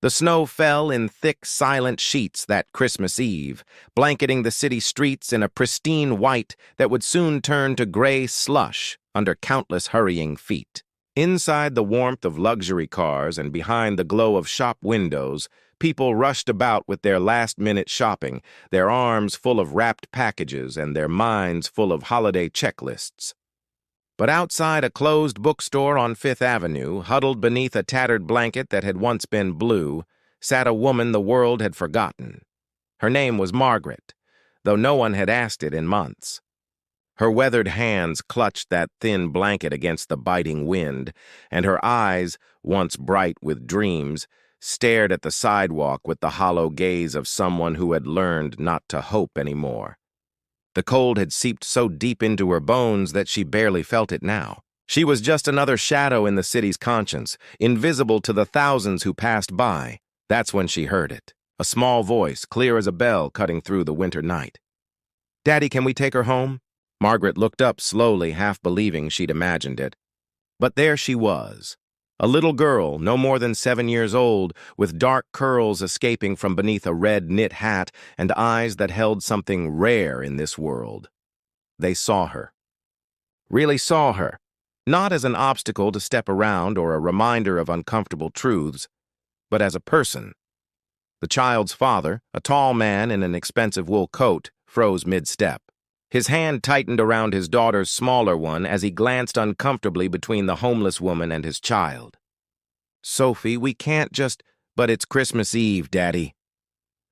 The snow fell in thick, silent sheets that Christmas Eve, blanketing the city streets in a pristine white that would soon turn to gray slush under countless hurrying feet. Inside the warmth of luxury cars and behind the glow of shop windows, people rushed about with their last-minute shopping, their arms full of wrapped packages and their minds full of holiday checklists. But outside a closed bookstore on Fifth Avenue, huddled beneath a tattered blanket that had once been blue, sat a woman the world had forgotten. Her name was Margaret, though no one had asked it in months. Her weathered hands clutched that thin blanket against the biting wind, and her eyes, once bright with dreams, stared at the sidewalk with the hollow gaze of someone who had learned not to hope anymore. The cold had seeped so deep into her bones that she barely felt it now. She was just another shadow in the city's conscience, invisible to the thousands who passed by. That's when she heard it, a small voice, clear as a bell, cutting through the winter night. "Daddy, can we take her home?" Margaret looked up slowly, half believing she'd imagined it. But there she was, a little girl, no more than 7 years old, with dark curls escaping from beneath a red knit hat and eyes that held something rare in this world. They saw her. Really saw her. Not as an obstacle to step around or a reminder of uncomfortable truths, but as a person. The child's father, a tall man in an expensive wool coat, froze mid-step. His hand tightened around his daughter's smaller one as he glanced uncomfortably between the homeless woman and his child. "Sophie, we can't just—" "But it's Christmas Eve, Daddy."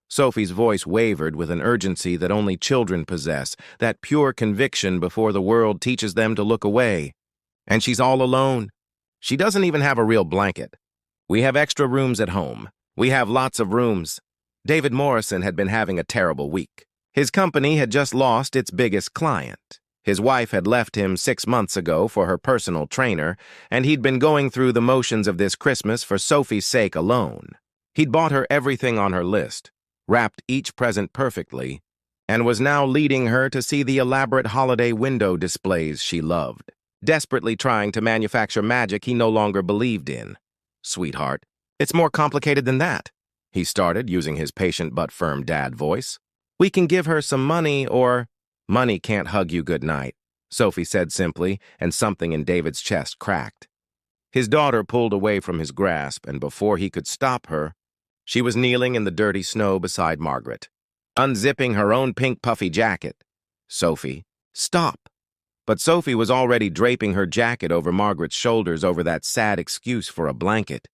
Sophie's voice wavered with an urgency that only children possess, that pure conviction before the world teaches them to look away. "And she's all alone. She doesn't even have a real blanket. We have extra rooms at home. We have lots of rooms." David Morrison had been having a terrible week. His company had just lost its biggest client. His wife had left him 6 months ago for her personal trainer, and he'd been going through the motions of this Christmas for Sophie's sake alone. He'd bought her everything on her list, wrapped each present perfectly, and was now leading her to see the elaborate holiday window displays she loved, desperately trying to manufacture magic he no longer believed in. "Sweetheart, it's more complicated than that," he started, using his patient but firm dad voice. "We can give her some money or—" "Money can't hug you goodnight," Sophie said simply, and something in David's chest cracked. His daughter pulled away from his grasp, and before he could stop her, she was kneeling in the dirty snow beside Margaret, unzipping her own pink puffy jacket. "Sophie, stop." But Sophie was already draping her jacket over Margaret's shoulders over that sad excuse for a blanket.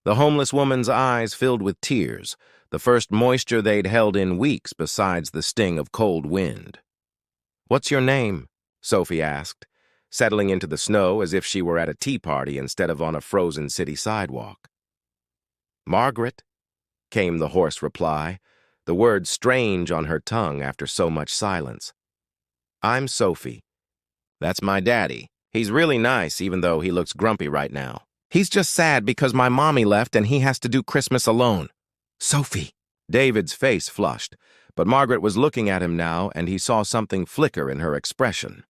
The homeless woman's eyes filled with tears, the first moisture they'd held in weeks besides the sting of cold wind. "What's your name?" Sophie asked, settling into the snow as if she were at a tea party instead of on a frozen city sidewalk. "Margaret," came the hoarse reply, the word strange on her tongue after so much silence. "I'm Sophie. That's my daddy. He's really nice, even though he looks grumpy right now. He's just sad because my mommy left and he has to do Christmas alone." "Sophie!" David's face flushed, but Margaret was looking at him now, and he saw something flicker in her expression.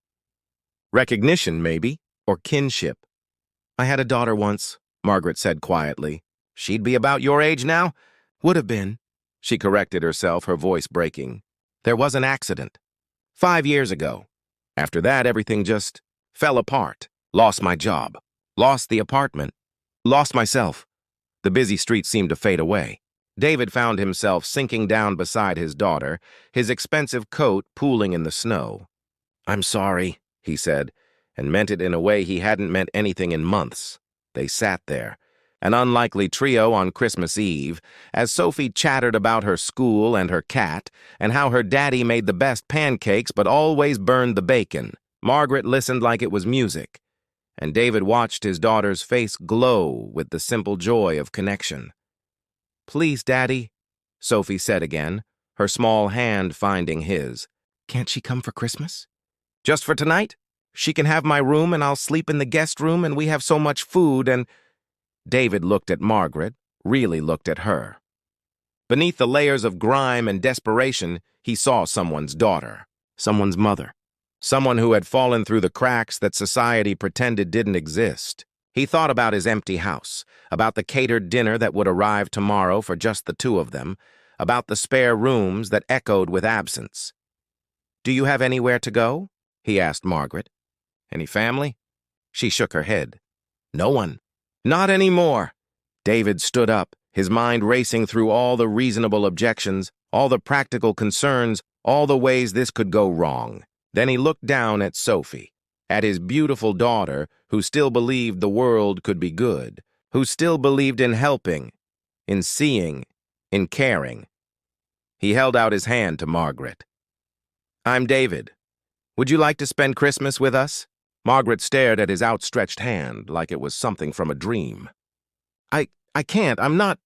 Recognition, maybe, or kinship. "I had a daughter once," Margaret said quietly. "She'd be about your age now?" "Would have been," she corrected herself, her voice breaking. "There was an accident. 5 years ago. After that, everything just fell apart. Lost my job. Lost the apartment. Lost myself." The busy street seemed to fade away. David found himself sinking down beside his daughter, his expensive coat pooling in the snow. "I'm sorry," he said, and meant it in a way he hadn't meant anything in months. They sat there, an unlikely trio on Christmas Eve, as Sophie chattered about her school and her cat, and how her daddy made the best pancakes but always burned the bacon. Margaret listened like it was music, and David watched his daughter's face glow with the simple joy of connection. "Please, Daddy," Sophie said again, her small hand finding his. "Can't she come for Christmas? Just for tonight? She can have my room and I'll sleep in the guest room and we have so much food and—" David looked at Margaret, really looked at her. Beneath the layers of grime and desperation, he saw someone's daughter, someone's mother, someone who had fallen through the cracks that society pretended didn't exist. He thought about his empty house, about the catered dinner that would arrive tomorrow for just the two of them, about the spare rooms that echoed with absence. "Do you have anywhere to go?" he asked Margaret. "Any family?" She shook her head. "No one." "Not anymore." David stood up, his mind racing through all the reasonable objections, all the practical concerns, all the ways this could go wrong. Then he looked down at Sophie, at his beautiful daughter, who still believed the world could be good, who still believed in helping, in seeing, in caring. He held out his hand to Margaret. "I'm David. Would you like to spend Christmas with us?" Margaret stared at his outstretched hand like it was something from a dream. I can't. I'm not.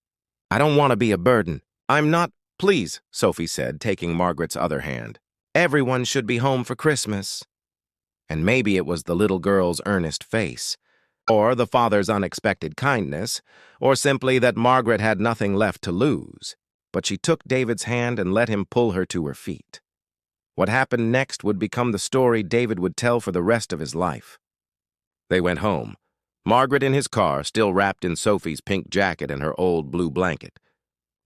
I don't want to be a burden. I'm not. Please," Sophie said, taking Margaret's other hand. "Everyone should be home for Christmas." And maybe it was the little girl's earnest face, or the father's unexpected kindness, or simply that Margaret had nothing left to lose. But she took David's hand and let him pull her to her feet. What happened next would become the story David would tell for the rest of his life. They went home, Margaret in his car, still wrapped in Sophie's pink jacket and her old blue blanket.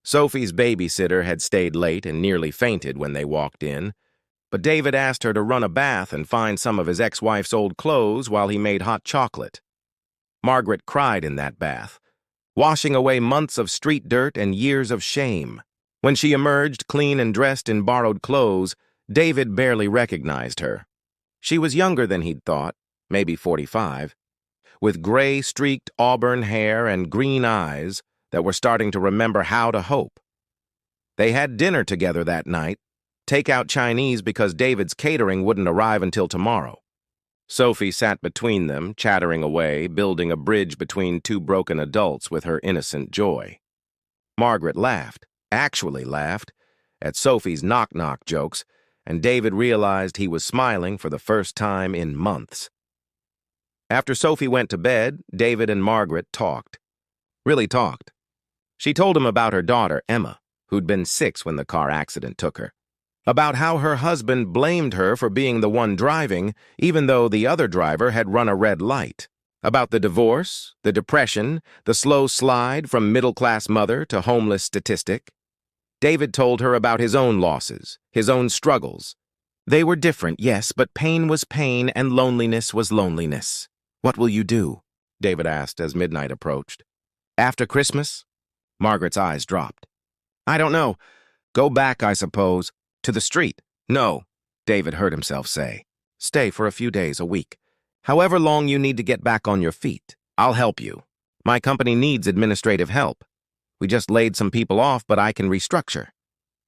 Sophie's babysitter had stayed late and nearly fainted when they walked in, but David asked her to run a bath and find some of his ex-wife's old clothes while he made hot chocolate. Margaret cried in that bath, washing away months of street dirt and years of shame. When she emerged clean and dressed in borrowed clothes, David barely recognized her. She was younger than he'd thought, maybe 45, with gray-streaked auburn hair and green eyes that were starting to remember how to hope. They had dinner together that night, take-out Chinese because David's catering wouldn't arrive until tomorrow. Sophie sat between them, chattering away, building a bridge between two broken adults with her innocent joy. Margaret laughed, actually laughed, at Sophie's knock-knock jokes, and David realized he was smiling for the first time in months. After Sophie went to bed, David and Margaret talked. Really talked. She told him about her daughter, Emma, who'd been 6 when the car accident took her. About how her husband blamed her for being the one driving, even though the other driver had run a red light. About the divorce, the depression, the slow slide from middle-class mother to homeless statistic. David told her about his own losses, his own struggles. They were different, yes, but pain was pain and loneliness was loneliness. "What will you do?" David asked as midnight approached. "After Christmas?" Margaret's eyes dropped. "I don't know. Go back, I suppose. To the street." "No," David heard himself say. "Stay for a few days, a week. However long you need to get back on your feet. I'll help you. My company needs administrative help. We just laid some people off, but I can restructure.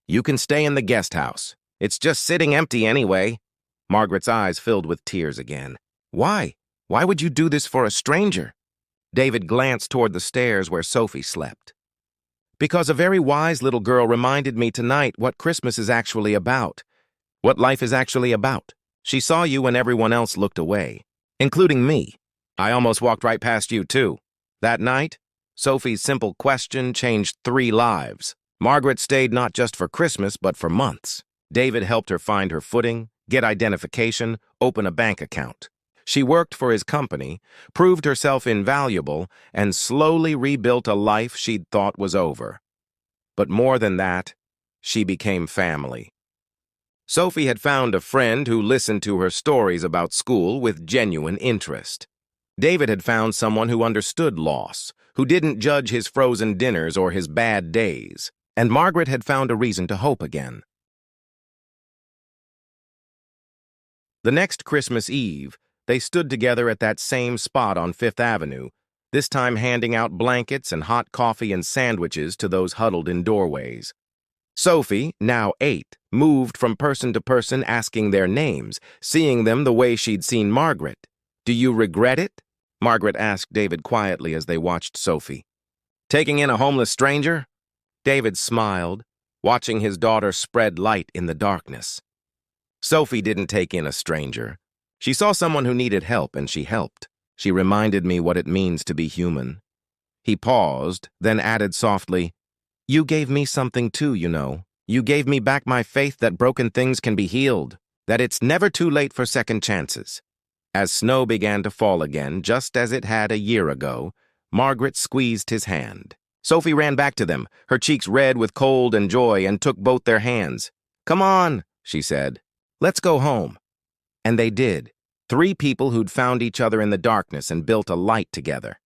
You can stay in the guest house. It's just sitting empty anyway." Margaret's eyes filled with tears again. "Why? Why would you do this for a stranger?" David glanced toward the stairs where Sophie slept. "Because a very wise little girl reminded me tonight what Christmas is actually about. What life is actually about. She saw you when everyone else looked away, including me. I almost walked right past you, too. That night, Sophie's simple question changed 3 lives. Margaret stayed not just for Christmas, but for months. David helped her find her footing, get identification, open a bank account. She worked for his company, proved herself invaluable, and slowly rebuilt a life she'd thought was over. But more than that, she became family. Sophie had found a friend who listened to her stories about school with genuine interest. David had found someone who understood loss, who didn't judge his frozen dinners or his bad days, and Margaret had found a reason to hope again. The next Christmas Eve, they stood together at that same spot on Fifth Avenue, this time handing out blankets and hot coffee and sandwiches to those huddled in doorways. Sophie, now 8, moved from person to person asking their names, seeing them the way she'd seen Margaret. "Do you regret it?" Margaret asked David quietly as they watched Sophie. "Taking in a homeless stranger?" David smiled, watching his daughter spread light in the darkness. Sophie didn't take in a stranger. She saw someone who needed help, and she helped. She reminded me what it means to be human. He paused, then added softly, "You gave me something too, you know. You gave me back my faith that broken things can be healed, that it's never too late for second chances." As snow began to fall again, just as it had a year ago, Margaret squeezed his hand. Sophie ran back to them, her cheeks red with cold and joy, and took both their hands. "Come on," she said. "Let's go home." And they did. Three people who'd found each other in the darkness and built a light together.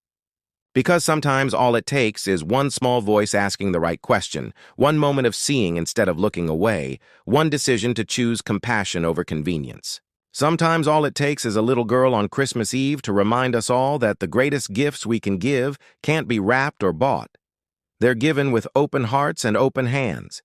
Because sometimes all it takes is one small voice asking the right question, one moment of seeing instead of looking away, one decision to choose compassion over convenience. Sometimes all it takes is a little girl on Christmas Eve to remind us all that the greatest gifts we can give can't be wrapped or bought. They're given with open hearts and open hands.